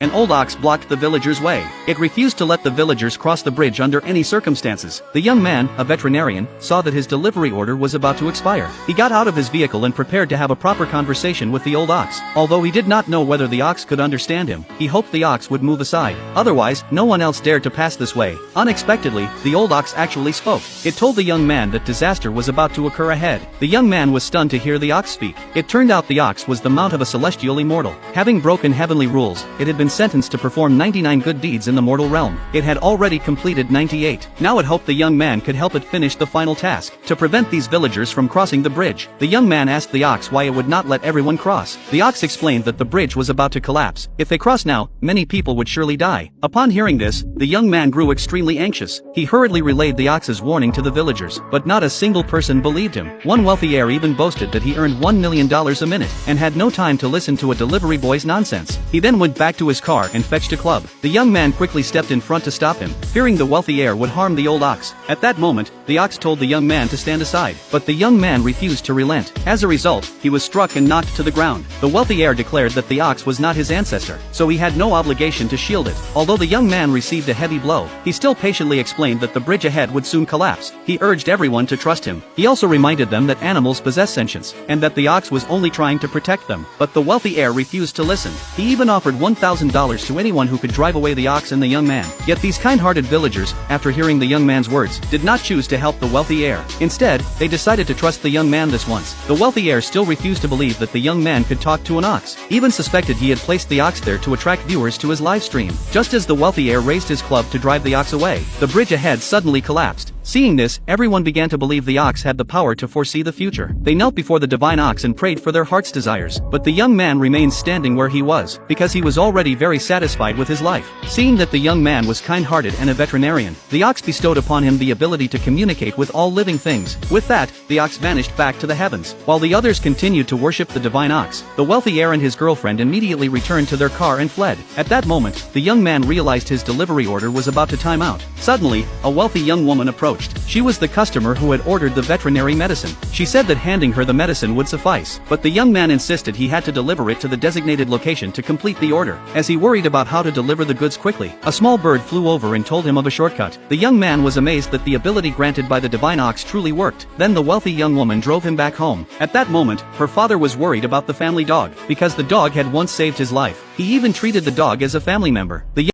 An old ox blocked the villagers' way. It refused to let the villagers cross the bridge under any circumstances. The young man, a veterinarian, saw that his delivery order was about to expire. He got out of his vehicle and prepared to have a proper conversation with the old ox. Although he did not know whether the ox could understand him, he hoped the ox would move aside. Otherwise, no one else dared to pass this way. Unexpectedly, the old ox actually spoke. It told the young man that disaster was about to occur ahead. The young man was stunned to hear the ox speak. It turned out the ox was the mount of a celestial immortal. Having broken heavenly rules, it had been sentenced to perform 99 good deeds in the mortal realm. It had already completed 98. Now it hoped the young man could help it finish the final task. To prevent these villagers from crossing the bridge, the young man asked the ox why it would not let everyone cross. The ox explained that the bridge was about to collapse. If they cross now, many people would surely die. Upon hearing this, the young man grew extremely anxious. He hurriedly relayed the ox's warning to the villagers, but not a single person believed him. One wealthy heir even boasted that he earned $1 million a minute, and had no time to listen to a delivery boy's nonsense. He then went back to his car and fetched a club. The young man quickly stepped in front to stop him, fearing the wealthy heir would harm the old ox. At that moment, the ox told the young man to stand aside, but the young man refused to relent. As a result, he was struck and knocked to the ground. The wealthy heir declared that the ox was not his ancestor, so he had no obligation to shield it. Although the young man received a heavy blow, he still patiently explained that the bridge ahead would soon collapse. He urged everyone to trust him. He also reminded them that animals possess sentience, and that the ox was only trying to protect them. But the wealthy heir refused to listen. He even offered $1,000 to anyone who could drive away the ox and the young man. Yet these kind-hearted villagers, after hearing the young man's words, did not choose to help the wealthy heir. Instead, they decided to trust the young man this once. The wealthy heir still refused to believe that the young man could talk to an ox. Even suspected he had placed the ox there to attract viewers to his live stream. Just as the wealthy heir raised his club to drive the ox away, the bridge ahead suddenly collapsed. Seeing this, everyone began to believe the ox had the power to foresee the future. They knelt before the divine ox and prayed for their heart's desires. But the young man remained standing where he was, because he was already very satisfied with his life. Seeing that the young man was kind-hearted and a veterinarian, the ox bestowed upon him the ability to communicate with all living things. With that, the ox vanished back to the heavens. While the others continued to worship the divine ox, the wealthy heir and his girlfriend immediately returned to their car and fled. At that moment, the young man realized his delivery order was about to time out. Suddenly, a wealthy young woman approached. She was the customer who had ordered the veterinary medicine. She said that handing her the medicine would suffice, but the young man insisted he had to deliver it to the designated location to complete the order. As he worried about how to deliver the goods quickly, a small bird flew over and told him of a shortcut. The young man was amazed that the ability granted by the divine ox truly worked. Then the wealthy young woman drove him back home. At that moment, her father was worried about the family dog, because the dog had once saved his life. He even treated the dog as a family member. The